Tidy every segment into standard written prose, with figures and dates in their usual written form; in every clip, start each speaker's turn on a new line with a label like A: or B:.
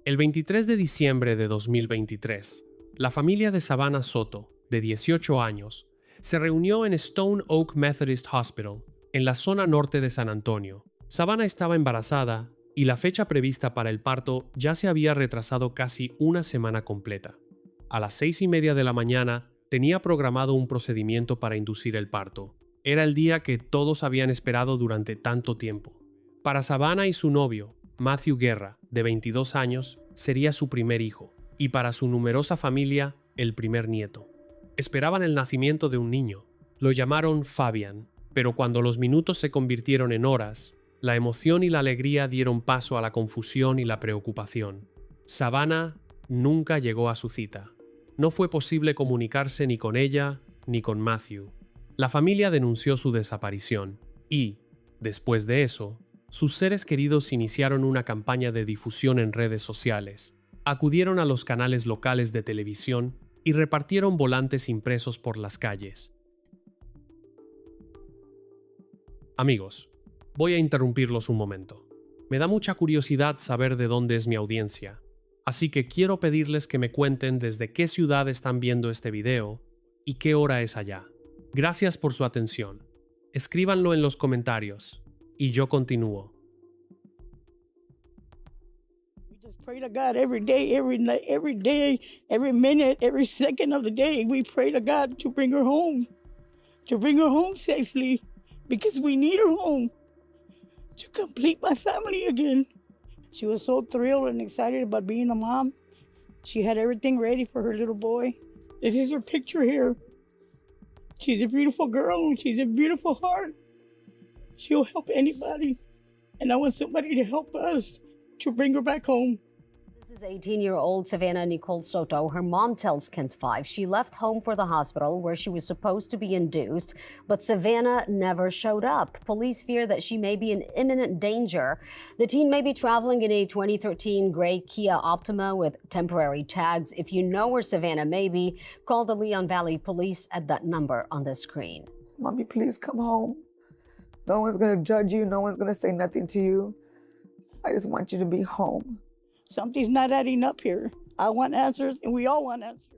A: El 23 de diciembre de 2023, la familia de Savannah Soto, de 18 años, se reunió en Stone Oak Methodist Hospital, en la zona norte de San Antonio. Savannah estaba embarazada y la fecha prevista para el parto ya se había retrasado casi una semana completa. A las 6:30 de la mañana tenía programado un procedimiento para inducir el parto. Era el día que todos habían esperado durante tanto tiempo. Para Savannah y su novio, Matthew Guerra, de 22 años, sería su primer hijo, y para su numerosa familia, el primer nieto. Esperaban el nacimiento de un niño. Lo llamaron Fabian, pero cuando los minutos se convirtieron en horas, la emoción y la alegría dieron paso a la confusión y la preocupación. Savannah nunca llegó a su cita. No fue posible comunicarse ni con ella ni con Matthew. La familia denunció su desaparición y, después de eso, sus seres queridos iniciaron una campaña de difusión en redes sociales. Acudieron a los canales locales de televisión y repartieron volantes impresos por las calles. Amigos, voy a interrumpirlos un momento. Me da mucha curiosidad saber de dónde es mi audiencia, así que quiero pedirles que me cuenten desde qué ciudad están viendo este video y qué hora es allá. Gracias por su atención. Escríbanlo en los comentarios y yo continúo.
B: Pray to God every day, every night, every day, every minute, every second of the day. We pray to God to bring her home safely, because we need her home to complete my family again. She was so thrilled and excited about being a mom. She had everything ready for her little boy. This is her picture here. She's a beautiful girl. She's a beautiful heart. She'll help anybody. And I want somebody to help us to bring her back home.
C: This is 18-year-old Savannah Nicole Soto. Her mom tells KENS 5 she left home for the hospital where she was supposed to be induced, but Savannah never showed up. Police fear that she may be in imminent danger. The teen may be traveling in a 2013 gray Kia Optima with temporary tags. If you know where Savannah may be, call the Leon Valley Police at that number on the screen.
D: Mommy, please come home. No one's going to judge you. No one's going to say nothing to you. I just want you to be home.
B: Something's not adding up here. I want answers, and we all want answers.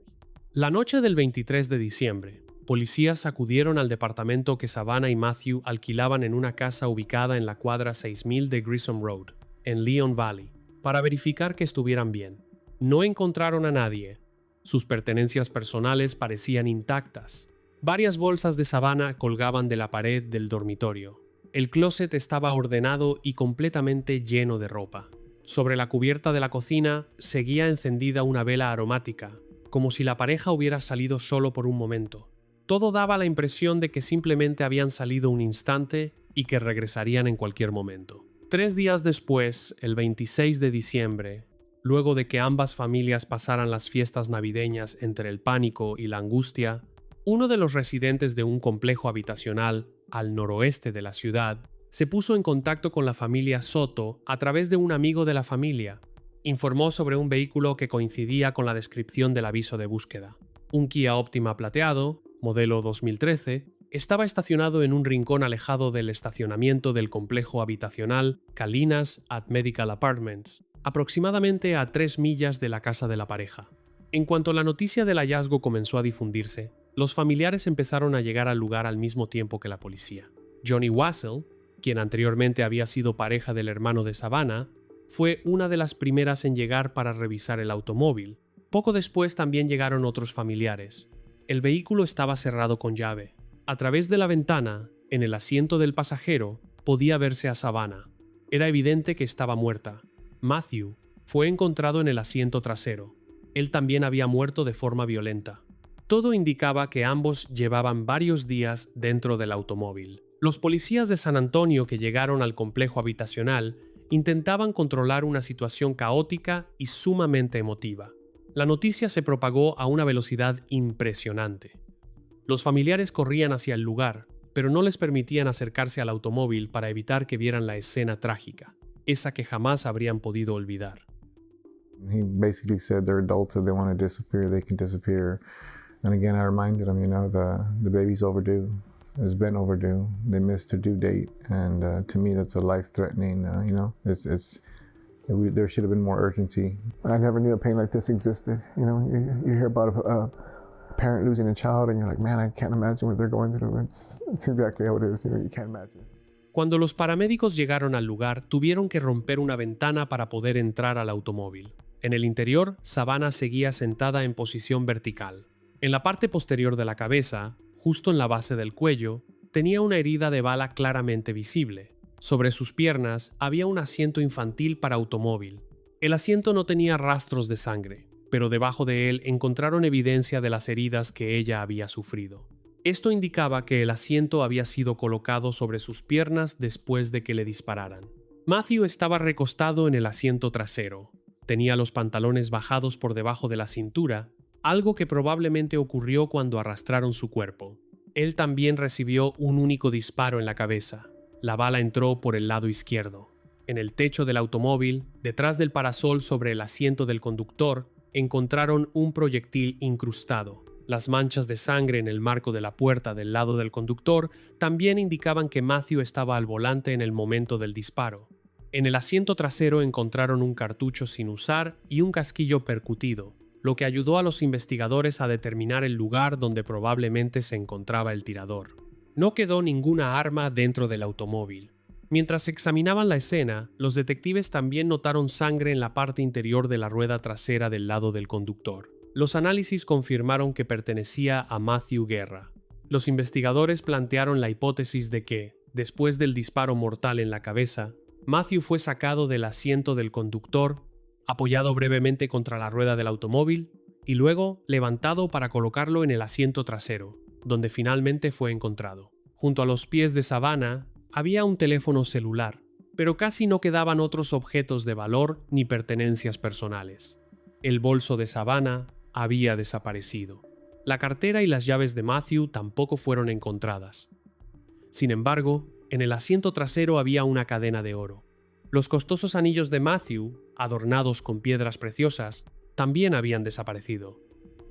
A: La noche del 23 de diciembre, policías acudieron al departamento que Savannah y Matthew alquilaban en una casa ubicada en la cuadra 6000 de Grissom Road, en Leon Valley, para verificar que estuvieran bien. No encontraron a nadie. Sus pertenencias personales parecían intactas. Varias bolsas de Savannah colgaban de la pared del dormitorio. El closet estaba ordenado y completamente lleno de ropa. Sobre la cubierta de la cocina seguía encendida una vela aromática, como si la pareja hubiera salido solo por un momento. Todo daba la impresión de que simplemente habían salido un instante y que regresarían en cualquier momento. 3 días después, el 26 de diciembre, luego de que ambas familias pasaran las fiestas navideñas entre el pánico y la angustia, uno de los residentes de un complejo habitacional al noroeste de la ciudad se puso en contacto con la familia Soto a través de un amigo de la familia. Informó sobre un vehículo que coincidía con la descripción del aviso de búsqueda. Un Kia Optima plateado, modelo 2013, estaba estacionado en un rincón alejado del estacionamiento del complejo habitacional Calinas at Medical Apartments, aproximadamente a 3 millas de la casa de la pareja. En cuanto la noticia del hallazgo comenzó a difundirse, los familiares empezaron a llegar al lugar al mismo tiempo que la policía. Johnny Wassell, quien anteriormente había sido pareja del hermano de Savannah, fue una de las primeras en llegar para revisar el automóvil. Poco después también llegaron otros familiares. El vehículo estaba cerrado con llave. A través de la ventana, en el asiento del pasajero, podía verse a Savannah. Era evidente que estaba muerta. Matthew fue encontrado en el asiento trasero. Él también había muerto de forma violenta. Todo indicaba que ambos llevaban varios días dentro del automóvil. Los policías de San Antonio que llegaron al complejo habitacional intentaban controlar una situación caótica y sumamente emotiva. La noticia se propagó a una velocidad impresionante. Los familiares corrían hacia el lugar, pero no les permitían acercarse al automóvil para evitar que vieran la escena trágica, esa que jamás habrían podido olvidar.
E: He basically said they're adults, if they want to disappear, they can disappear. And again, I reminded him, the baby's overdue. It's been overdue. They missed their due date, and to me, that's a life-threatening. There should have been more urgency. I never knew a pain like this existed. You know, you hear about a parent losing a child and you're like, man, I can't imagine what they're going through. It's exactly how it is. You know, you can't imagine.
A: Cuando los paramédicos llegaron al lugar, tuvieron que romper una ventana para poder entrar al automóvil. En el interior, Savannah seguía sentada en posición vertical. En la parte posterior de la cabeza, justo en la base del cuello, tenía una herida de bala claramente visible. Sobre sus piernas había un asiento infantil para automóvil. El asiento no tenía rastros de sangre, pero debajo de él encontraron evidencia de las heridas que ella había sufrido. Esto indicaba que el asiento había sido colocado sobre sus piernas después de que le dispararan. Matthew estaba recostado en el asiento trasero. Tenía los pantalones bajados por debajo de la cintura, algo que probablemente ocurrió cuando arrastraron su cuerpo. Él también recibió un único disparo en la cabeza. La bala entró por el lado izquierdo. En el techo del automóvil, detrás del parasol sobre el asiento del conductor, encontraron un proyectil incrustado. Las manchas de sangre en el marco de la puerta del lado del conductor también indicaban que Matthew estaba al volante en el momento del disparo. En el asiento trasero encontraron un cartucho sin usar y un casquillo percutido, lo que ayudó a los investigadores a determinar el lugar donde probablemente se encontraba el tirador. No quedó ninguna arma dentro del automóvil. Mientras examinaban la escena, los detectives también notaron sangre en la parte interior de la rueda trasera del lado del conductor. Los análisis confirmaron que pertenecía a Matthew Guerra. Los investigadores plantearon la hipótesis de que, después del disparo mortal en la cabeza, Matthew fue sacado del asiento del conductor, apoyado brevemente contra la rueda del automóvil y luego levantado para colocarlo en el asiento trasero, donde finalmente fue encontrado. Junto a los pies de Savannah había un teléfono celular, pero casi no quedaban otros objetos de valor ni pertenencias personales. El bolso de Savannah había desaparecido. La cartera y las llaves de Matthew tampoco fueron encontradas. Sin embargo, en el asiento trasero había una cadena de oro. Los costosos anillos de Matthew, adornados con piedras preciosas, también habían desaparecido.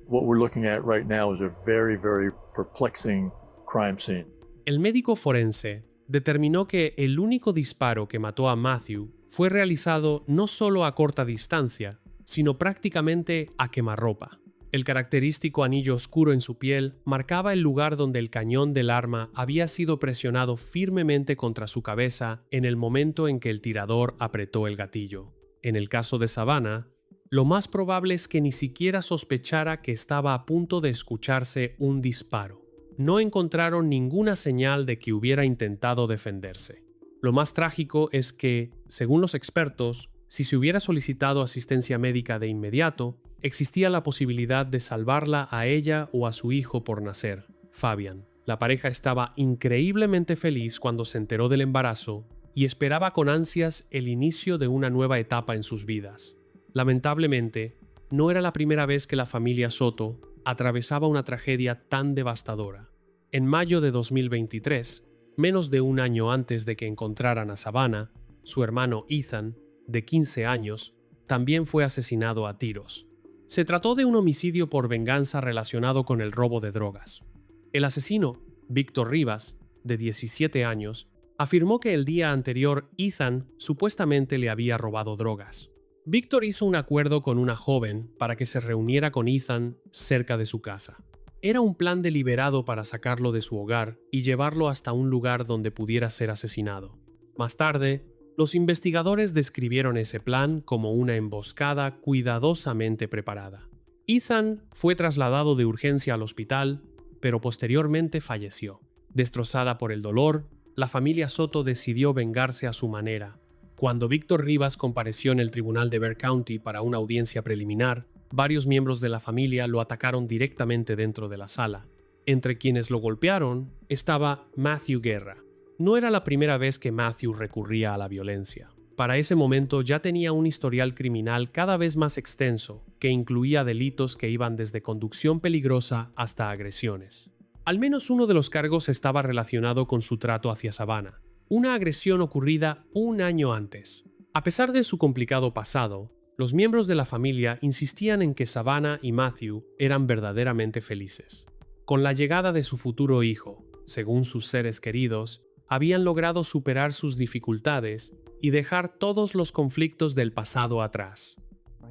F: What we're looking at right now is a very, very perplexing crime scene.
A: El médico forense determinó que el único disparo que mató a Matthew fue realizado no solo a corta distancia, sino prácticamente a quemarropa. El característico anillo oscuro en su piel marcaba el lugar donde el cañón del arma había sido presionado firmemente contra su cabeza en el momento en que el tirador apretó el gatillo. En el caso de Savannah, lo más probable es que ni siquiera sospechara que estaba a punto de escucharse un disparo. No encontraron ninguna señal de que hubiera intentado defenderse. Lo más trágico es que, según los expertos, si se hubiera solicitado asistencia médica de inmediato, existía la posibilidad de salvarla a ella o a su hijo por nacer, Fabian. La pareja estaba increíblemente feliz cuando se enteró del embarazo y esperaba con ansias el inicio de una nueva etapa en sus vidas. Lamentablemente, no era la primera vez que la familia Soto atravesaba una tragedia tan devastadora. En mayo de 2023, menos de un año antes de que encontraran a Savannah, su hermano Ethan, de 15 años, también fue asesinado a tiros. Se trató de un homicidio por venganza relacionado con el robo de drogas. El asesino, Víctor Rivas, de 17 años, afirmó que el día anterior Ethan supuestamente le había robado drogas. Víctor hizo un acuerdo con una joven para que se reuniera con Ethan cerca de su casa. Era un plan deliberado para sacarlo de su hogar y llevarlo hasta un lugar donde pudiera ser asesinado. Más tarde, los investigadores describieron ese plan como una emboscada cuidadosamente preparada. Ethan fue trasladado de urgencia al hospital, pero posteriormente falleció. Destrozada por el dolor, la familia Soto decidió vengarse a su manera. Cuando Víctor Rivas compareció en el tribunal de Bexar County para una audiencia preliminar, varios miembros de la familia lo atacaron directamente dentro de la sala. Entre quienes lo golpearon estaba Matthew Guerra. No era la primera vez que Matthew recurría a la violencia. Para ese momento ya tenía un historial criminal cada vez más extenso, que incluía delitos que iban desde conducción peligrosa hasta agresiones. Al menos uno de los cargos estaba relacionado con su trato hacia Savannah, una agresión ocurrida un año antes. A pesar de su complicado pasado, los miembros de la familia insistían en que Savannah y Matthew eran verdaderamente felices. Con la llegada de su futuro hijo, según sus seres queridos, habían logrado superar sus dificultades y dejar todos los conflictos del pasado atrás.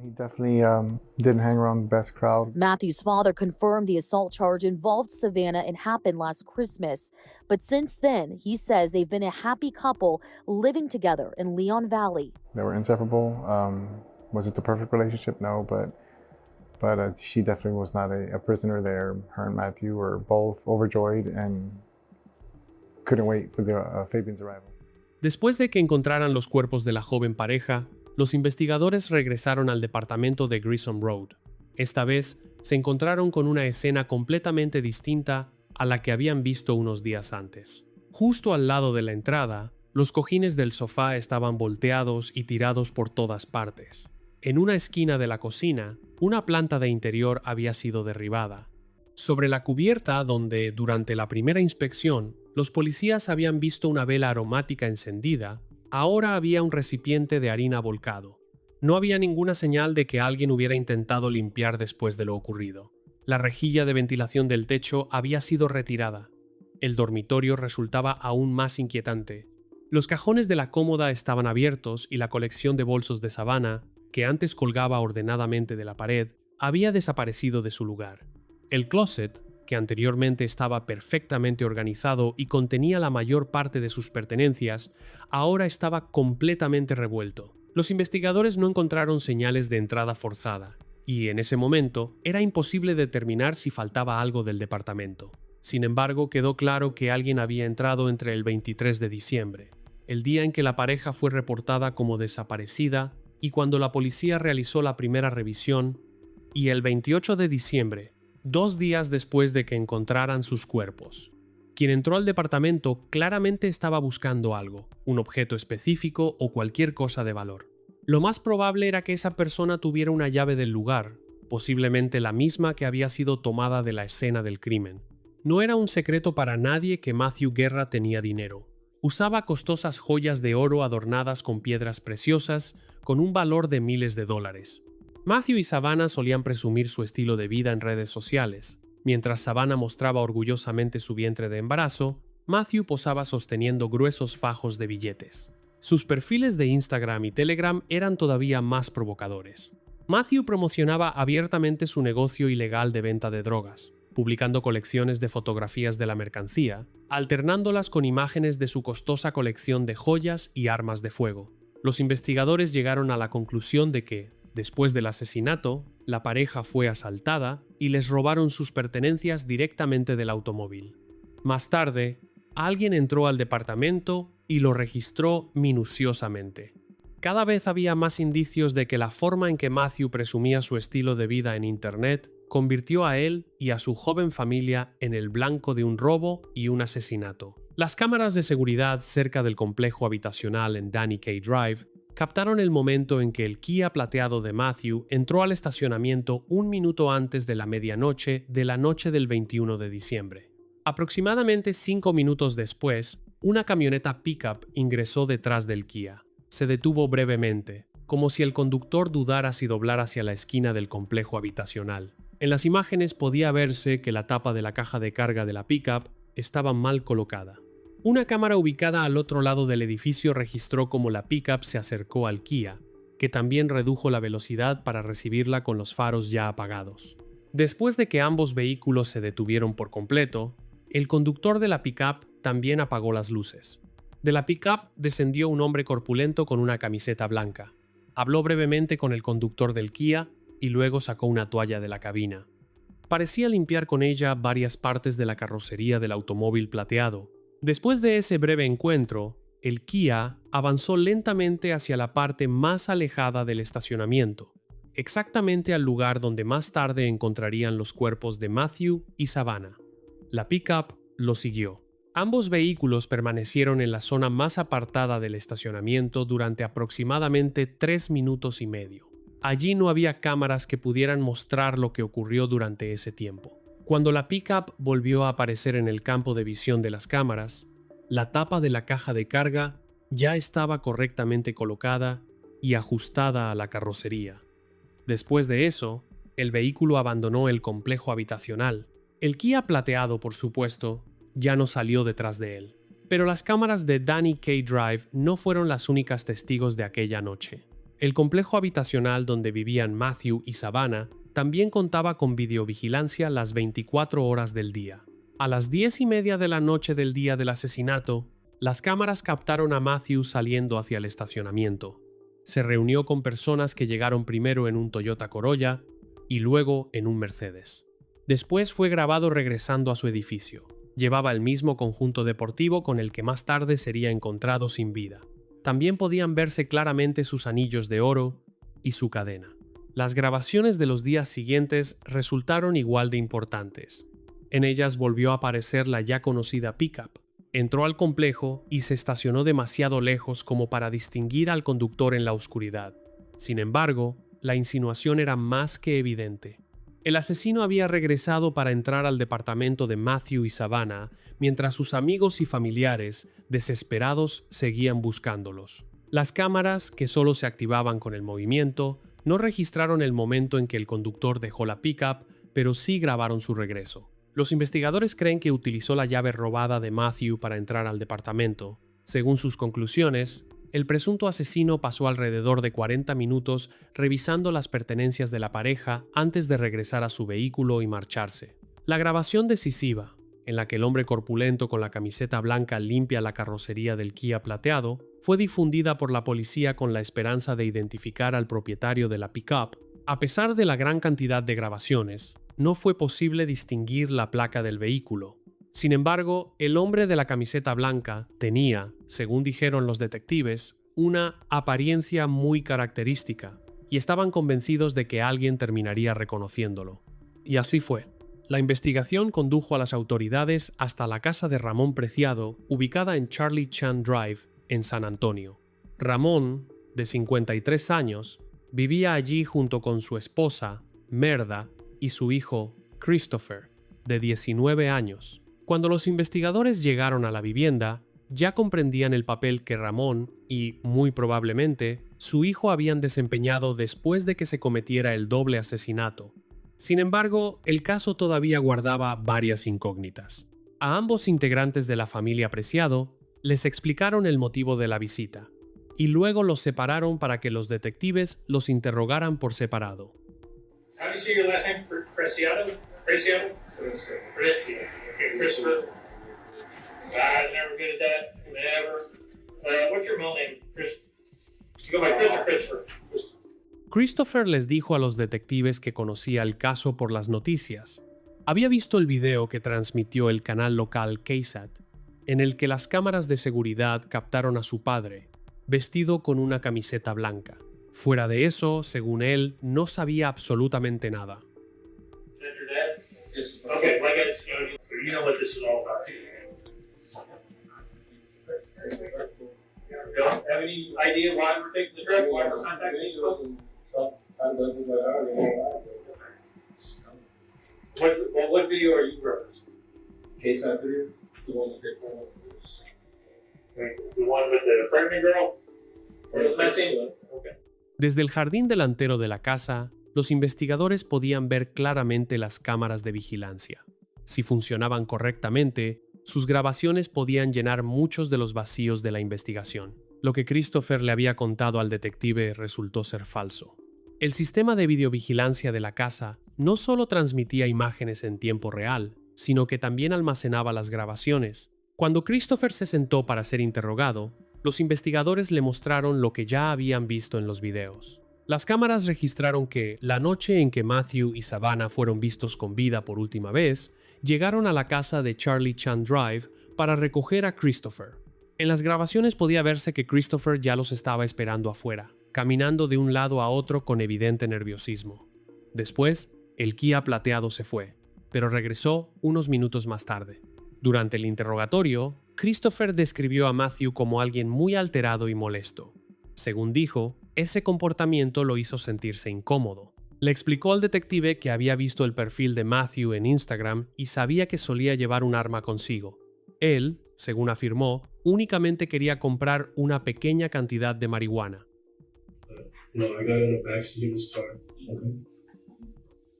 E: He definitely didn't hang around the best crowd.
G: Matthew's father confirmed the assault charge involved Savannah and happened last Christmas. But since then, he says they've been a happy couple living together in Leon Valley.
E: They were inseparable. Was it the perfect relationship? No, but she definitely was not a prisoner there. Her and Matthew were both overjoyed and couldn't wait for Fabian's arrival.
A: Después de que encontraran los cuerpos de la joven pareja, los investigadores regresaron al departamento de Grissom Road. Esta vez, se encontraron con una escena completamente distinta a la que habían visto unos días antes. Justo al lado de la entrada, los cojines del sofá estaban volteados y tirados por todas partes. En una esquina de la cocina, una planta de interior había sido derribada. Sobre la cubierta, donde, durante la primera inspección, los policías habían visto una vela aromática encendida, ahora había un recipiente de harina volcado. No había ninguna señal de que alguien hubiera intentado limpiar después de lo ocurrido. La rejilla de ventilación del techo había sido retirada. El dormitorio resultaba aún más inquietante. Los cajones de la cómoda estaban abiertos y la colección de bolsos de sabana, que antes colgaba ordenadamente de la pared, había desaparecido de su lugar. El closet, que anteriormente estaba perfectamente organizado y contenía la mayor parte de sus pertenencias, ahora estaba completamente revuelto. Los investigadores no encontraron señales de entrada forzada, y en ese momento era imposible determinar si faltaba algo del departamento. Sin embargo, quedó claro que alguien había entrado entre el 23 de diciembre, el día en que la pareja fue reportada como desaparecida y cuando la policía realizó la primera revisión, y el 28 de diciembre, 2 días después de que encontraran sus cuerpos. Quien entró al departamento claramente estaba buscando algo, un objeto específico o cualquier cosa de valor. Lo más probable era que esa persona tuviera una llave del lugar, posiblemente la misma que había sido tomada de la escena del crimen. No era un secreto para nadie que Matthew Guerra tenía dinero. Usaba costosas joyas de oro adornadas con piedras preciosas, con un valor de miles de dólares. Matthew y Savannah solían presumir su estilo de vida en redes sociales. Mientras Savannah mostraba orgullosamente su vientre de embarazo, Matthew posaba sosteniendo gruesos fajos de billetes. Sus perfiles de Instagram y Telegram eran todavía más provocadores. Matthew promocionaba abiertamente su negocio ilegal de venta de drogas, publicando colecciones de fotografías de la mercancía, alternándolas con imágenes de su costosa colección de joyas y armas de fuego. Los investigadores llegaron a la conclusión de que, después del asesinato, la pareja fue asaltada y les robaron sus pertenencias directamente del automóvil. Más tarde, alguien entró al departamento y lo registró minuciosamente. Cada vez había más indicios de que la forma en que Matthew presumía su estilo de vida en Internet convirtió a él y a su joven familia en el blanco de un robo y un asesinato. Las cámaras de seguridad cerca del complejo habitacional en Danny K. Drive captaron el momento en que el Kia plateado de Matthew entró al estacionamiento 1 minuto antes de la medianoche de la noche del 21 de diciembre. Aproximadamente 5 minutos después, una camioneta pickup ingresó detrás del Kia. Se detuvo brevemente, como si el conductor dudara si doblar hacia la esquina del complejo habitacional. En las imágenes podía verse que la tapa de la caja de carga de la pickup estaba mal colocada. Una cámara ubicada al otro lado del edificio registró cómo la pickup se acercó al Kia, que también redujo la velocidad para recibirla con los faros ya apagados. Después de que ambos vehículos se detuvieron por completo, el conductor de la pickup también apagó las luces. De la pickup descendió un hombre corpulento con una camiseta blanca. Habló brevemente con el conductor del Kia y luego sacó una toalla de la cabina. Parecía limpiar con ella varias partes de la carrocería del automóvil plateado. Después de ese breve encuentro, el Kia avanzó lentamente hacia la parte más alejada del estacionamiento, exactamente al lugar donde más tarde encontrarían los cuerpos de Matthew y Savannah. La pickup lo siguió. Ambos vehículos permanecieron en la zona más apartada del estacionamiento durante aproximadamente 3 minutos y medio. Allí no había cámaras que pudieran mostrar lo que ocurrió durante ese tiempo. Cuando la pickup volvió a aparecer en el campo de visión de las cámaras, la tapa de la caja de carga ya estaba correctamente colocada y ajustada a la carrocería. Después de eso, el vehículo abandonó el complejo habitacional. El Kia plateado, por supuesto, ya no salió detrás de él. Pero las cámaras de Danny K Drive no fueron las únicas testigos de aquella noche. El complejo habitacional donde vivían Matthew y Savannah también contaba con videovigilancia las 24 horas del día. A las 10:30 de la noche del día del asesinato, las cámaras captaron a Matthew saliendo hacia el estacionamiento. Se reunió con personas que llegaron primero en un Toyota Corolla y luego en un Mercedes. Después fue grabado regresando a su edificio. Llevaba el mismo conjunto deportivo con el que más tarde sería encontrado sin vida. También podían verse claramente sus anillos de oro y su cadena. Las grabaciones de los días siguientes resultaron igual de importantes. En ellas volvió a aparecer la ya conocida pickup. Entró al complejo y se estacionó demasiado lejos como para distinguir al conductor en la oscuridad. Sin embargo, la insinuación era más que evidente. El asesino había regresado para entrar al departamento de Matthew y Savannah, mientras sus amigos y familiares, desesperados, seguían buscándolos. Las cámaras, que solo se activaban con el movimiento, no registraron el momento en que el conductor dejó la pickup, pero sí grabaron su regreso. Los investigadores creen que utilizó la llave robada de Matthew para entrar al departamento. Según sus conclusiones, el presunto asesino pasó alrededor de 40 minutos revisando las pertenencias de la pareja antes de regresar a su vehículo y marcharse. La grabación decisiva, en la que el hombre corpulento con la camiseta blanca limpia la carrocería del Kia plateado, fue difundida por la policía con la esperanza de identificar al propietario de la pickup. A pesar de la gran cantidad de grabaciones, no fue posible distinguir la placa del vehículo. Sin embargo, el hombre de la camiseta blanca tenía, según dijeron los detectives, una apariencia muy característica, y estaban convencidos de que alguien terminaría reconociéndolo. Y así fue. La investigación condujo a las autoridades hasta la casa de Ramón Preciado, ubicada en Charlie Chan Drive, en San Antonio. Ramón, de 53 años, vivía allí junto con su esposa, Merda, y su hijo, Christopher, de 19 años. Cuando los investigadores llegaron a la vivienda, ya comprendían el papel que Ramón y, muy probablemente, su hijo habían desempeñado después de que se cometiera el doble asesinato. Sin embargo, el caso todavía guardaba varias incógnitas. A ambos integrantes de la familia Preciado les explicaron el motivo de la visita, y luego los separaron para que los detectives los interrogaran por separado.
H: How do you say your last name? Preciado? Preciado? Preciado. Okay, Christopher. I was never good at that. Never. What's your middle name? Chris? You go by Chris or Christopher?
A: Christopher les dijo a los detectives que conocía el caso por las noticias. Había visto el video que transmitió el canal local KSAT, en el que las cámaras de seguridad captaron a su padre, vestido con una camiseta blanca. Fuera de eso, según él, no sabía absolutamente nada.
H: Is that your dad? Yes. Okay, well, I guess you know what this is all about. You don't have any idea why we're taking the trip? Why we're contacting these folks? What video are you referencing?
I: Case I video, the one with
H: The one with the pregnant girl? Or the missing? Okay.
A: Desde el jardín delantero de la casa, los investigadores podían ver claramente las cámaras de vigilancia. Si funcionaban correctamente, sus grabaciones podían llenar muchos de los vacíos de la investigación. Lo que Christopher le había contado al detective resultó ser falso. El sistema de videovigilancia de la casa no solo transmitía imágenes en tiempo real, sino que también almacenaba las grabaciones. Cuando Christopher se sentó para ser interrogado, los investigadores le mostraron lo que ya habían visto en los videos. Las cámaras registraron que, la noche en que Matthew y Savannah fueron vistos con vida por última vez, llegaron a la casa de Charlie Chan Drive para recoger a Christopher. En las grabaciones podía verse que Christopher ya los estaba esperando afuera, caminando de un lado a otro con evidente nerviosismo. Después, el Kia plateado se fue, pero regresó unos minutos más tarde. Durante el interrogatorio, Christopher describió a Matthew como alguien muy alterado y molesto. Según dijo, ese comportamiento lo hizo sentirse incómodo. Le explicó al detective que había visto el perfil de Matthew en Instagram y sabía que solía llevar un arma consigo. Él, según afirmó, únicamente quería comprar una pequeña cantidad de marihuana.
I: No, I got in the backseat of his car. Okay.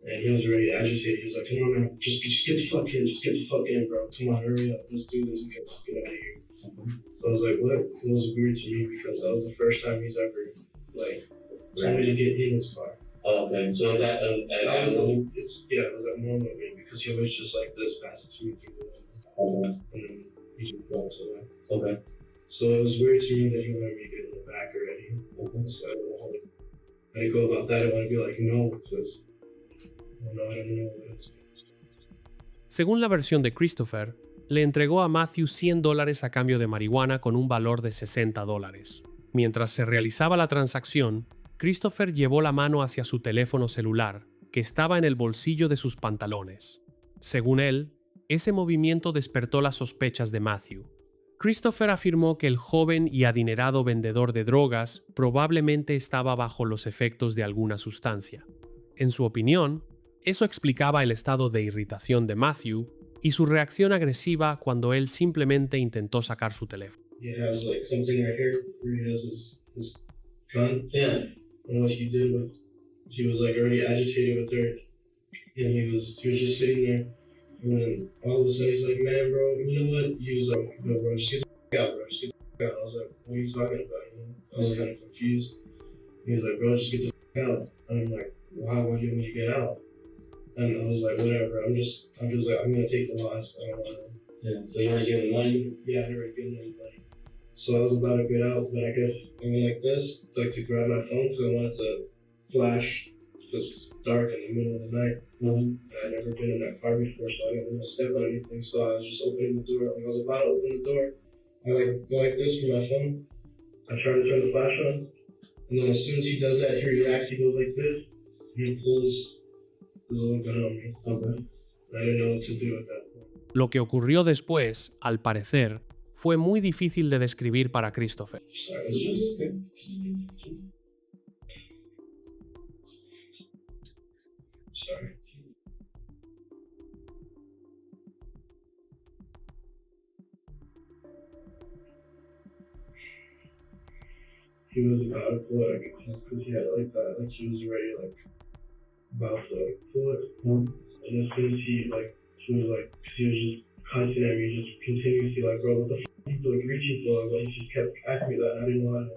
I: And he was already agitated. He was like, come on, man, just get the fuck in. Just get the fuck in, bro. Come on, hurry up. Let's do this. Get out of here. So I was like, what? It was weird to me because that was the first time he's ever, like, told me to get in his car.
J: Oh, okay. So that
I: it was a normal way because he always just like this, pass it to me through the window. And then he just walks away.
J: Okay.
I: So it was weird to me that he wanted me to get in the back already. So I don't know how to go about that. I want to be like, no, because I don't know what it is.
A: Según la versión de Christopher, le entregó a Matthew $100 a cambio de marihuana con un valor de $60. Mientras se realizaba la transacción, Christopher llevó la mano hacia su teléfono celular, que estaba en el bolsillo de sus pantalones. Según él, ese movimiento despertó las sospechas de Matthew. Christopher afirmó que el joven y adinerado vendedor de drogas probablemente estaba bajo los efectos de alguna sustancia. En su opinión, eso explicaba el estado de irritación de Matthew y su reacción agresiva cuando él simplemente intentó sacar su teléfono.
I: He has like something right here where he has his gun. Yeah. And what he did was he was like already agitated with her, and he was just sitting there, and then all of a sudden he's like, man, bro, you know what? He was like, no, bro, just get the fuck out, bro, just get the fuck out. I was like, what are you talking about? You know? I was kind of confused. He was like, bro, just get the fuck out. And I'm like, why do you want me to get out? And I was like, whatever. I'm just like, I'm gonna take the loss. I don't want to.
J: Yeah. So you already gave him money?
I: Yeah, I already given him money. So I was about to get out, but I guess I went like this, like to grab my phone because I wanted to flash because it's dark in the middle of the night. I'd never been in that car before, so I didn't want to step on anything. So I was just opening the door. Like I was about to open the door. I like go like this with my phone. I try to turn the flash on, and then as soon as he does that, he reacts. He goes like this, and he pulls his little gun on me. Okay. I didn't know what to do at that point.
A: Lo que ocurrió después, al parecer, fue muy difícil de describir para Christopher.
I: Sorry, it's just okay. Sorry. He was about to pull it because he had like that, like he was already like about to like pull it. And as soon as he was just constant at me, just continuously like, bro, what the f*** are you like reaching for? Like, he just kept asking me that, and I didn't know how to.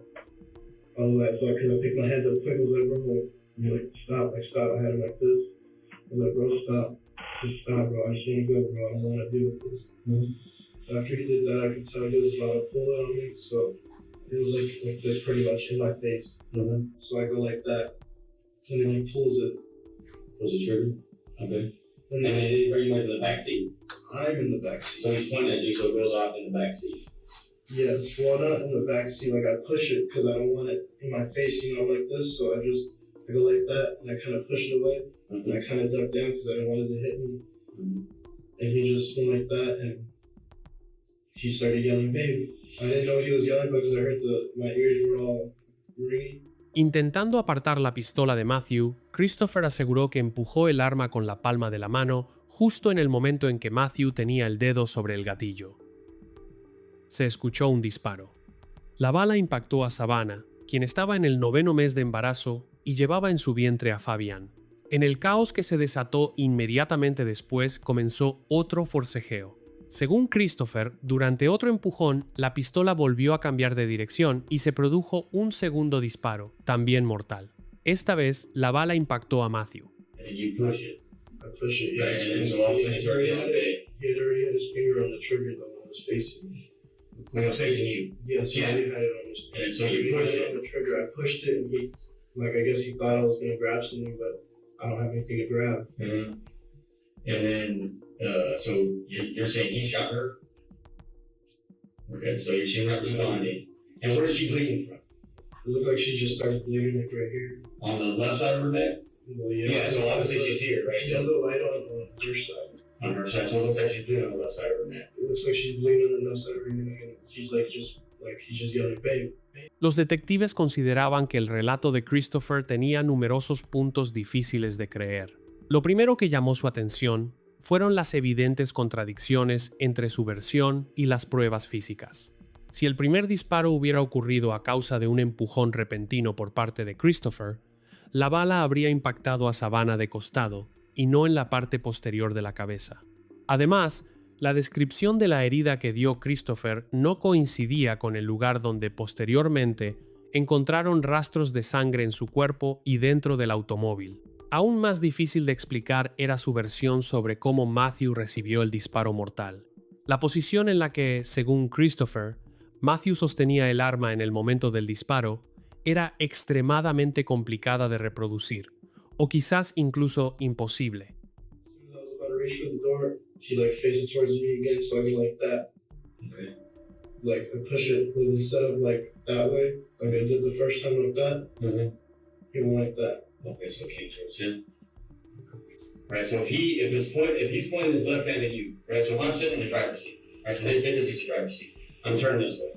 I: I was like, so I couldn't pick my hands up quick. I was like, bro, like, stop. I had him like this. I was like, bro, stop. Just stop, bro. I just want to go, bro. I don't want to deal with this. So after he did that, I could tell he was about to pull it on me. So it was like this pretty much in my face. So I go like that, and then he pulls it.
J: Was it trigger? Okay.
I: And
J: then you went to the back seat.
I: I'm in the back seat.
J: So he's pointing at you, so it goes off in the back seat.
I: Yes, well, not in the back seat. Like I push it because I don't want it in my face, you know, like this. So I go like that, and I kind of push it away, and I kind of duck down because I didn't want it to hit me. And he just went like that, and he started yelling, "Babe!" I didn't know he was yelling because I heard my ears were all ringing.
A: Intentando apartar la pistola de Matthew, Christopher aseguró que empujó el arma con la palma de la mano justo en el momento en que Matthew tenía el dedo sobre el gatillo. Se escuchó un disparo. La bala impactó a Savannah, quien estaba en el 9º mes de embarazo y llevaba en su vientre a Fabian. En el caos que se desató inmediatamente después comenzó otro forcejeo. Según Christopher, durante otro empujón, la pistola volvió a cambiar de dirección y se produjo un segundo disparo, también mortal. Esta vez, la bala impactó a Matthew.
I: I push it, yeah. And so all of a sudden, he already had his finger on the trigger though when I was facing me.
J: When I was facing you?
I: Yes, yeah, he had it on his finger.
J: And so you pushed it
I: on the trigger. I pushed it, and he, like, I guess he thought I was going to grab something, but I don't have anything to grab.
J: And then, so you're saying he shot her? Okay, so she's not responding. And where's she bleeding from?
I: It looked like she just started bleeding like right here.
J: On the left side of her neck?
I: Well, yeah.
J: So obviously she's here, right?
I: She has a light on her side.
J: On her side, so it looks like she's bleeding on the left side of her neck.
I: It looks like she's bleeding on the left side of her neck, and she's like he's just yelling, "Babe."
A: Los detectives consideraban que el relato de Christopher tenía numerosos puntos difíciles de creer. Lo primero que llamó su atención fueron las evidentes contradicciones entre su versión y las pruebas físicas. Si el primer disparo hubiera ocurrido a causa de un empujón repentino por parte de Christopher, la bala habría impactado a Savannah de costado y no en la parte posterior de la cabeza. Además, la descripción de la herida que dio Christopher no coincidía con el lugar donde posteriormente encontraron rastros de sangre en su cuerpo y dentro del automóvil. Aún más difícil de explicar era su versión sobre cómo Matthew recibió el disparo mortal. La posición en la que, según Christopher, Matthew sostenía el arma en el momento del disparo era extremadamente complicada de reproducir, o quizás incluso imposible.
I: He like faces towards me again, so I go like that. Okay. Like I push it instead of like that way, like I did the first time like that. He went like that.
J: Okay, so it came towards him. Right. So if he's pointing his left hand at you, right. So I'm sitting in the driver's seat. Right. So this is the driver's seat. I'm turning this way.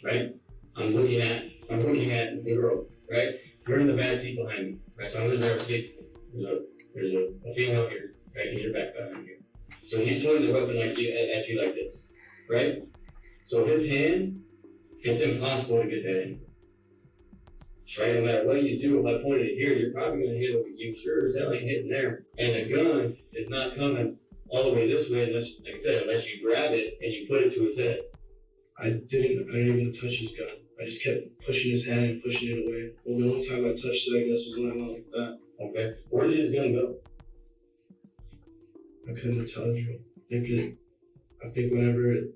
J: Right. I'm looking at the girl. Right. You're in the back seat behind me. Right. So I'm in the driver's seat. There's a female here. Right. In your back behind here. So he's pointing the weapon at you like this, right? So his hand, it's impossible to get that in. Right? No matter what you do, if I point it here, you're probably going to hit it. You sure as hell ain't hitting there. And the gun is not coming all the way this way, unless, like I said, unless you grab it and you put it to his head.
I: I didn't even touch his gun. I just kept pushing his hand and pushing it away. Well, the only time I touched it, I guess, was when I went like that.
J: Okay. Where did his gun go?
I: I couldn't tell you. I think whenever it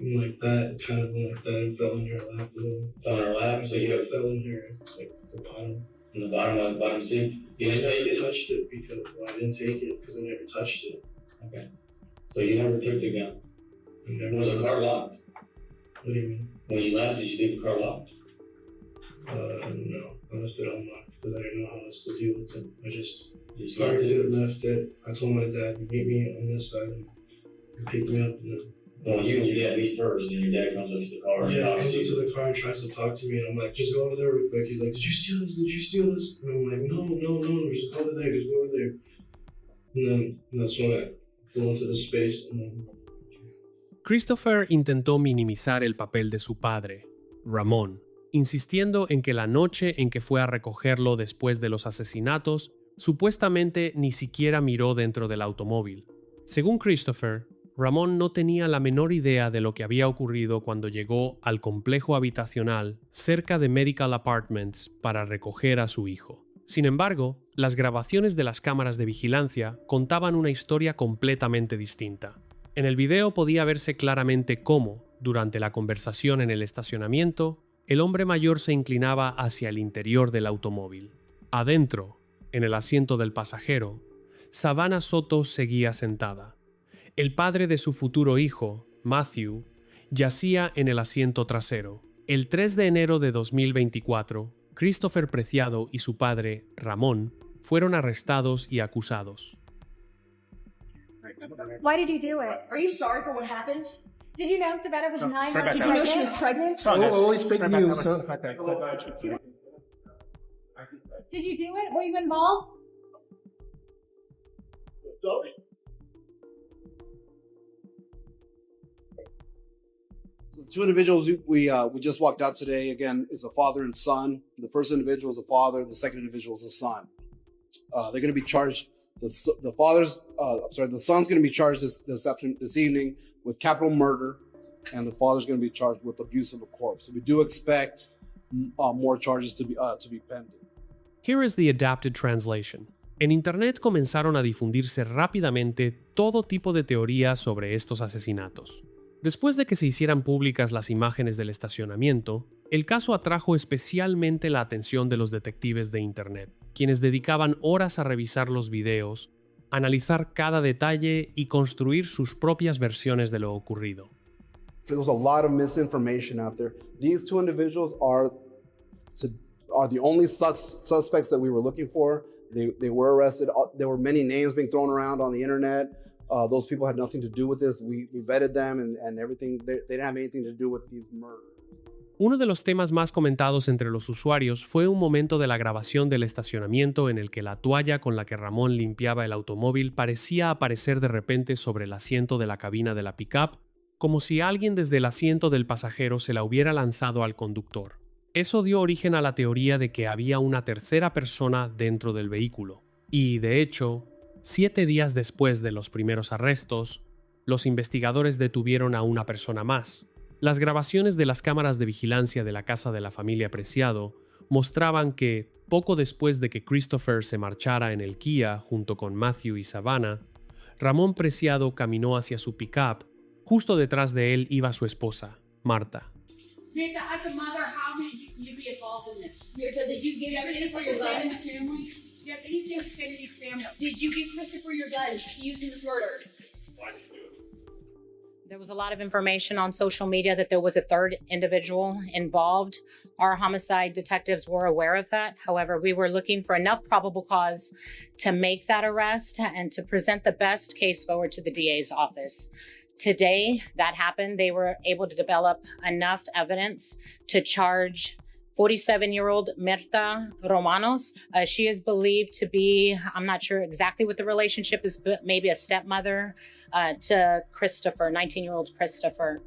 I: went like that, it kind of went like that and fell in your lap a little.
J: Fell in her lap? So you
I: fell in here, like the bottom.
J: In the bottom seat? You didn't take it?
I: Touched it because I didn't take it because I never touched it.
J: Okay. So you never took the gun? Was the car locked?
I: What do you mean?
J: When you left, did you leave the car locked?
I: No. I left it unlocked because I didn't know how else to deal with it. I just
J: locked it?
I: Left it. I told my dad to meet me on this side and pick me up. And then,
J: well, you and your dad meet first, and your dad comes up to the car and talks
I: comes
J: to
I: up
J: you.
I: to the car and tries to talk to me, and I'm like, just go over there real quick. He's like, did you steal this? Did you steal this? And I'm like, no, just go over there, And then that's when I go into the space. And then...
A: Christopher intentó minimizar el papel de su padre, Ramón, insistiendo en que la noche en que fue a recogerlo después de los asesinatos, supuestamente ni siquiera miró dentro del automóvil. Según Christopher, Ramón no tenía la menor idea de lo que había ocurrido cuando llegó al complejo habitacional cerca de Medical Apartments para recoger a su hijo. Sin embargo, las grabaciones de las cámaras de vigilancia contaban una historia completamente distinta. En el video podía verse claramente cómo, durante la conversación en el estacionamiento, el hombre mayor se inclinaba hacia el interior del automóvil. Adentro, en el asiento del pasajero, Savannah Soto seguía sentada. El padre de su futuro hijo, Matthew, yacía en el asiento trasero. El 3 de enero de 2024, Christopher Preciado y su padre, Ramón, fueron arrestados y acusados.
K: Why did you do it? Are you sorry for what happened? Did you know Savannah was 9 months? Did you know she was pregnant?
L: Always fake news.
K: Did you do it? Were you involved?
M: So the two individuals we just walked out today, again, is a father and son. The first individual is a father. The second individual is a son. They're going to be charged. The son's going to be charged this evening with capital murder, and the father's going to be charged with abuse of a corpse. So we do expect more charges to be pending.
A: Here is the adapted translation. En Internet comenzaron a difundirse rápidamente todo tipo de teorías sobre estos asesinatos. Después de que se hicieran públicas las imágenes del estacionamiento, el caso atrajo especialmente la atención de los detectives de Internet, quienes dedicaban horas a revisar los videos, analizar cada detalle y construir sus propias versiones de lo ocurrido.
M: There's a lot of misinformation out there. These two individuals are the only suspects that we were looking for. They were arrested. There were many names being thrown around on the internet. Those people had nothing to do with this. We vetted them and everything. They didn't have anything to do with these murders.
A: Uno de los temas más comentados entre los usuarios fue un momento de la grabación del estacionamiento en el que la toalla con la que Ramón limpiaba el automóvil parecía aparecer de repente sobre el asiento de la cabina de la pickup, como si alguien desde el asiento del pasajero se la hubiera lanzado al conductor. Eso dio origen a la teoría de que había una tercera persona dentro del vehículo. Y, de hecho, 7 días después de los primeros arrestos, los investigadores detuvieron a una persona más. Las grabaciones de las cámaras de vigilancia de la casa de la familia Preciado mostraban que, poco después de que Christopher se marchara en el Kia junto con Matthew y Savannah, Ramón Preciado caminó hacia su pickup. Justo detrás de él iba su esposa, Marta.
K: Rita, as a mother, how may you be involved in this? Did you give everything for your son and the family? Do you have anything to say to these families? Did you give Christopher your gun used in this murder?
H: Why did you do it?
L: There was a lot of information on social media that there was a third individual involved. Our homicide detectives were aware of that. However, we were looking for enough probable cause to make that arrest and to present the best case forward to the DA's office. Today, that happened. They were able to develop enough evidence to charge 47-year-old Mirta Romanos. She is believed to be, I'm not sure exactly what the relationship is, but maybe a stepmother to Christopher, 19-year-old Christopher.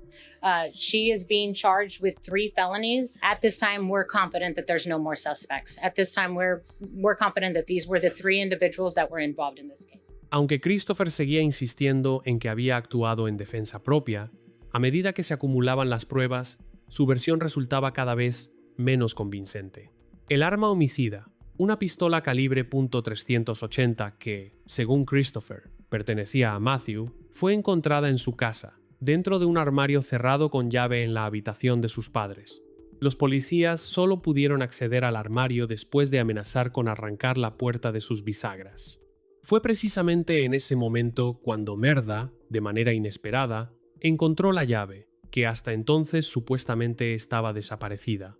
L: She is being charged with 3 felonies. At this time, we're confident that there's no more suspects. At this time, we're confident that these were the 3 individuals that were involved in this case.
A: Aunque Christopher seguía insistiendo en que había actuado en defensa propia, a medida que se acumulaban las pruebas, su versión resultaba cada vez menos convincente. El arma homicida, una pistola calibre .380 que, según Christopher, pertenecía a Matthew, fue encontrada en su casa, dentro de un armario cerrado con llave en la habitación de sus padres. Los policías solo pudieron acceder al armario después de amenazar con arrancar la puerta de sus bisagras. Fue precisamente en ese momento cuando Merda, de manera inesperada, encontró la llave, que hasta entonces supuestamente estaba desaparecida.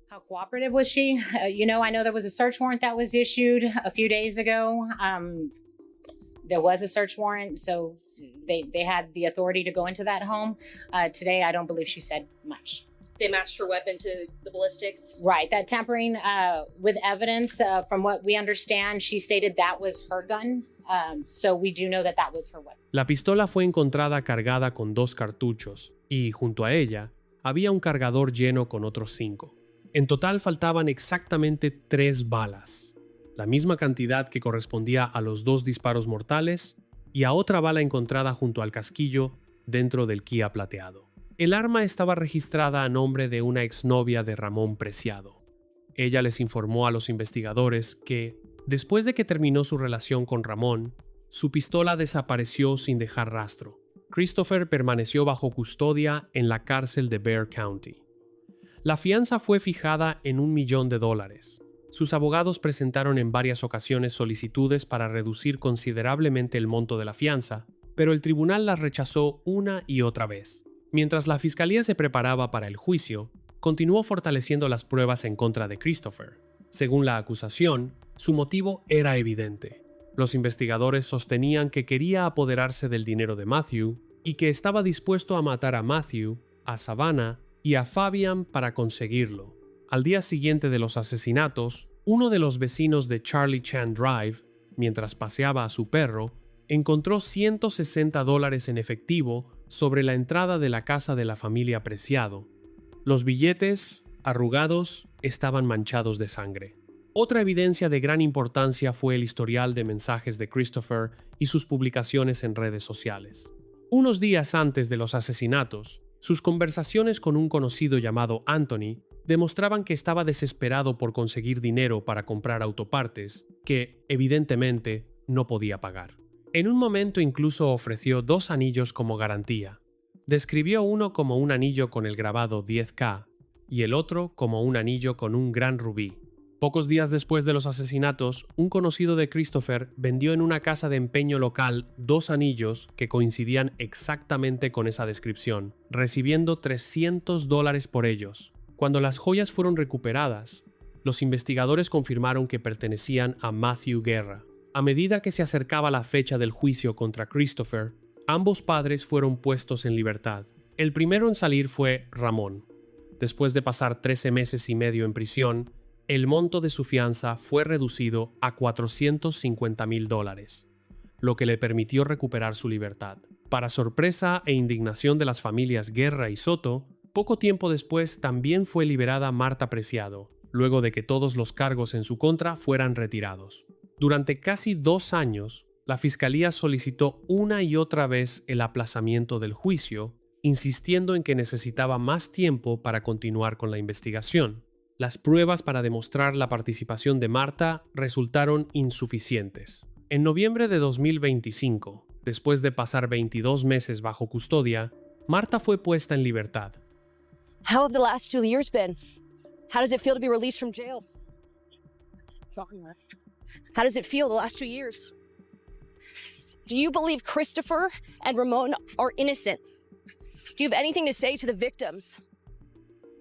L: How cooperative was she? I know there was a search warrant that was issued a few days ago. There was a search warrant, so they had the authority to go into that home. Today, I don't believe she said much.
K: They matched her weapon to the ballistics.
L: Right, that tampering with evidence, from what we understand, she stated that was her gun. So we do know that was her weapon.
A: La pistola fue encontrada cargada con 2 cartuchos y, junto a ella, había un cargador lleno con otros 5. En total faltaban exactamente 3 balas, la misma cantidad que correspondía a los 2 disparos mortales y a otra bala encontrada junto al casquillo dentro del Kia plateado. El arma estaba registrada a nombre de una exnovia de Ramón Preciado. Ella les informó a los investigadores que, después de que terminó su relación con Ramón, su pistola desapareció sin dejar rastro. Christopher permaneció bajo custodia en la cárcel de Bexar County. La fianza fue fijada en $1 millón. Sus abogados presentaron en varias ocasiones solicitudes para reducir considerablemente el monto de la fianza, pero el tribunal las rechazó una y otra vez. Mientras la fiscalía se preparaba para el juicio, continuó fortaleciendo las pruebas en contra de Christopher. Según la acusación, su motivo era evidente. Los investigadores sostenían que quería apoderarse del dinero de Matthew y que estaba dispuesto a matar a Matthew, a Savannah y a Fabian para conseguirlo. Al día siguiente de los asesinatos, uno de los vecinos de Charlie Chan Drive, mientras paseaba a su perro, encontró $160 en efectivo sobre la entrada de la casa de la familia Preciado. Los billetes, arrugados, estaban manchados de sangre. Otra evidencia de gran importancia fue el historial de mensajes de Christopher y sus publicaciones en redes sociales. Unos días antes de los asesinatos, sus conversaciones con un conocido llamado Anthony demostraban que estaba desesperado por conseguir dinero para comprar autopartes que, evidentemente, no podía pagar. En un momento incluso ofreció 2 anillos como garantía. Describió uno como un anillo con el grabado 10K y el otro como un anillo con un gran rubí. Pocos días después de los asesinatos, un conocido de Christopher vendió en una casa de empeño local 2 anillos que coincidían exactamente con esa descripción, recibiendo $300 por ellos. Cuando las joyas fueron recuperadas, los investigadores confirmaron que pertenecían a Matthew Guerra. A medida que se acercaba la fecha del juicio contra Christopher, ambos padres fueron puestos en libertad. El primero en salir fue Ramón. Después de pasar 13 meses y medio en prisión, el monto de su fianza fue reducido a $450,000, lo que le permitió recuperar su libertad. Para sorpresa e indignación de las familias Guerra y Soto, poco tiempo después también fue liberada Marta Preciado, luego de que todos los cargos en su contra fueran retirados. Durante casi 2 años, la Fiscalía solicitó una y otra vez el aplazamiento del juicio, insistiendo en que necesitaba más tiempo para continuar con la investigación. Las pruebas para demostrar la participación de Marta resultaron insuficientes. En noviembre de 2025, después de pasar 22 meses bajo custodia, Marta fue puesta en libertad.
N: How have the last 2 years been? How does it feel to be released from jail? How does it feel the last 2 years? Do you believe Christopher and Ramon are innocent? Do you have anything to say to the victims?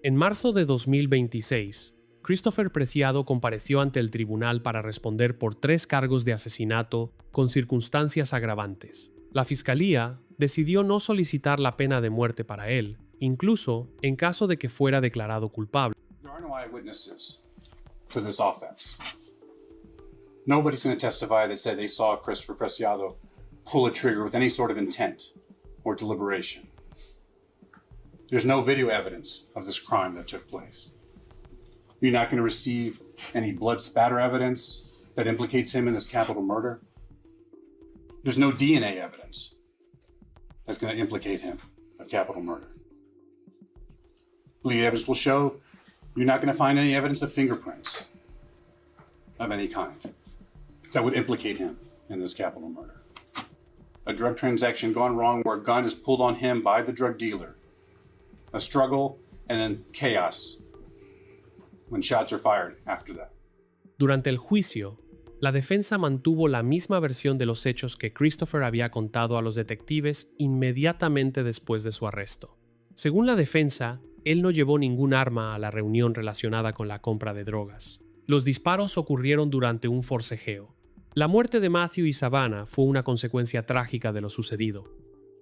A: En marzo de 2026, Christopher Preciado compareció ante el tribunal para responder por 3 cargos de asesinato con circunstancias agravantes. La Fiscalía decidió no solicitar la pena de muerte para él, incluso en caso de que fuera declarado culpable.
O: There are no eyewitnesses to this offense. Nobody's going to testify that said they saw Christopher Preciado pull a trigger with any sort of intent or deliberation. There's no video evidence of this crime that took place. You're not going to receive any blood spatter evidence that implicates him in this capital murder. There's no DNA evidence that's going to implicate him of capital murder. The evidence will show you're not going to find any evidence of fingerprints of any kind that would implicate him in this capital murder. A drug transaction gone wrong where a gun is pulled on him by the drug dealer. A struggle and then chaos when shots are fired after that.
A: Durante el juicio, la defensa mantuvo la misma versión de los hechos que Christopher había contado a los detectives inmediatamente después de su arresto. Según la defensa, él no llevó ningún arma a la reunión relacionada con la compra de drogas. Los disparos ocurrieron durante un forcejeo. La muerte de Matthew y Savannah fue una consecuencia trágica de lo sucedido.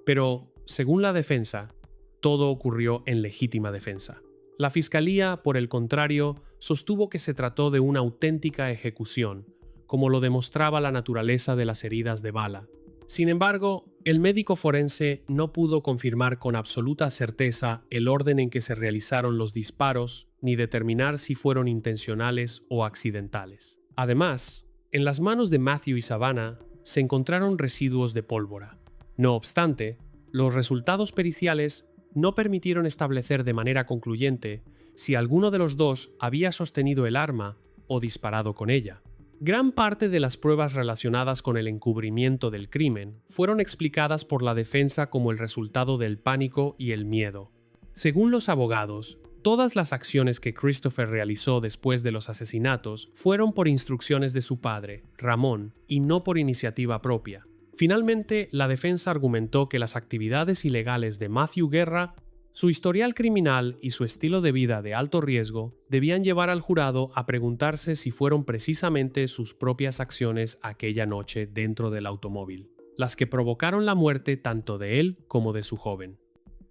A: Pero, según la defensa, todo ocurrió en legítima defensa. La Fiscalía, por el contrario, sostuvo que se trató de una auténtica ejecución, como lo demostraba la naturaleza de las heridas de bala. Sin embargo, el médico forense no pudo confirmar con absoluta certeza el orden en que se realizaron los disparos, ni determinar si fueron intencionales o accidentales. Además, en las manos de Matthew y Savannah se encontraron residuos de pólvora. No obstante, los resultados periciales no permitieron establecer de manera concluyente si alguno de los dos había sostenido el arma o disparado con ella. Gran parte de las pruebas relacionadas con el encubrimiento del crimen fueron explicadas por la defensa como el resultado del pánico y el miedo. Según los abogados, todas las acciones que Christopher realizó después de los asesinatos fueron por instrucciones de su padre, Ramón, y no por iniciativa propia. Finalmente, la defensa argumentó que las actividades ilegales de Matthew Guerra, su historial criminal y su estilo de vida de alto riesgo debían llevar al jurado a preguntarse si fueron precisamente sus propias acciones aquella noche dentro del automóvil, las que provocaron la muerte tanto de él como de su joven.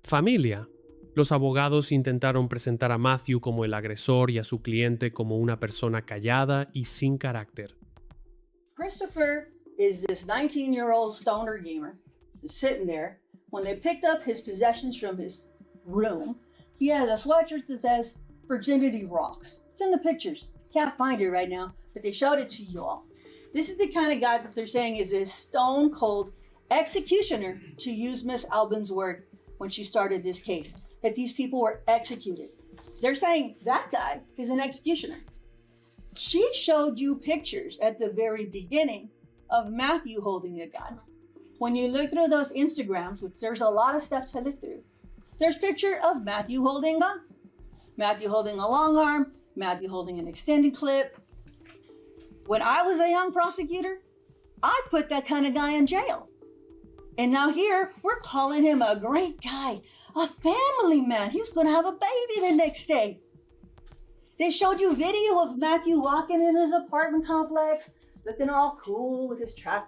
A: Familia. Los abogados intentaron presentar a Matthew como el agresor y a su cliente como una persona callada y sin carácter.
P: Christopher is this 19-year-old stoner gamer who's sitting there. When they picked up his possessions from his room, he has a sweatshirt that says Virginity Rocks. It's in the pictures. Can't find it right now, but they showed it to you all. This is the kind of guy that they're saying is a stone cold executioner, to use Miss Albin's word when she started this case, that these people were executed. They're saying that guy is an executioner. She showed you pictures at the very beginning of Matthew holding a gun. When you look through those Instagrams, which there's a lot of stuff to look through, there's a picture of Matthew holding a gun. Matthew holding a long arm, Matthew holding an extended clip. When I was a young prosecutor, I put that kind of guy in jail. And now here, we're calling him a great guy, a family man. He was going to have a baby the next day. They showed you video of Matthew walking in his apartment complex, looking all cool with his track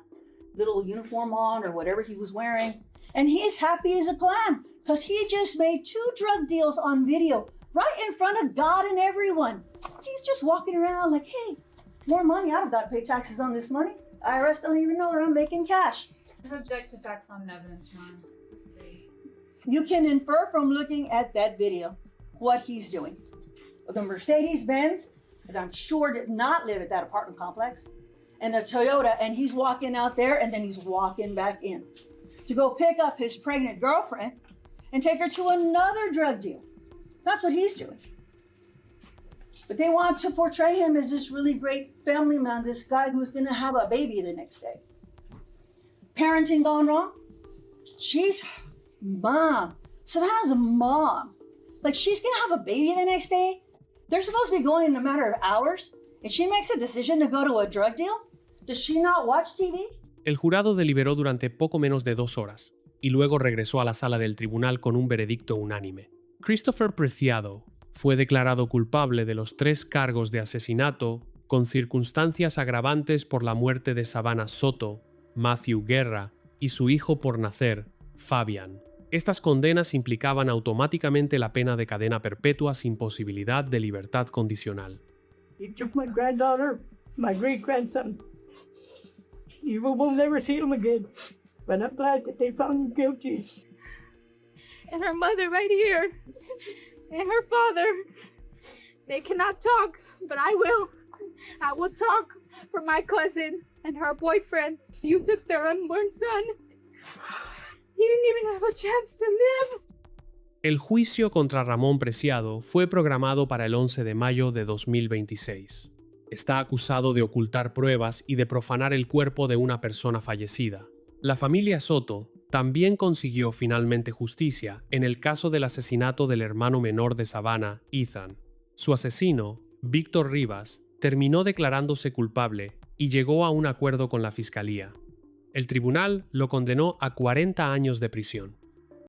P: little uniform on or whatever he was wearing. And he's happy as a clam because he just made 2 drug deals on video right in front of God and everyone. He's just walking around like, hey, more money. I don't got to pay taxes on this money. IRS don't even know that I'm making cash.
Q: Subject to facts on evidence, Ron.
P: You can infer from looking at that video what he's doing. The Mercedes-Benz, that I'm sure did not live at that apartment complex. and a Toyota, and he's walking out there and then he's walking back in to go pick up his pregnant girlfriend and take her to another drug deal. That's what he's doing. But they want to portray him as this really great family man, this guy who's gonna have a baby the next day. Parenting gone wrong? She's mom. Savannah's a mom. Like, she's gonna have a baby the next day? They're supposed to be going in a matter of hours, and she makes a decision to go to a drug deal? Does she not watch TV?
A: El jurado deliberó durante poco menos de 2 horas, y luego regresó a la sala del tribunal con un veredicto unánime. Christopher Preciado fue declarado culpable de los 3 cargos de asesinato con circunstancias agravantes por la muerte de Savannah Soto, Matthew Guerra y su hijo por nacer, Fabian. Estas condenas implicaban automáticamente la pena de cadena perpetua sin posibilidad de libertad condicional.
B: He took my granddaughter, my great-grandson. You will never see them again. But I'm glad that they found him guilty.
Q: And her mother right here. And her father. They cannot talk, but I will. I will talk for my cousin and her boyfriend. You took their unborn son. He didn't even have a chance to live.
A: El juicio contra Ramón Preciado fue programado para el 11 de mayo de 2026. Está acusado de ocultar pruebas y de profanar el cuerpo de una persona fallecida. La familia Soto también consiguió finalmente justicia en el caso del asesinato del hermano menor de Savannah, Ethan. Su asesino, Víctor Rivas, terminó declarándose culpable y llegó a un acuerdo con la fiscalía. El tribunal lo condenó a 40 años de prisión.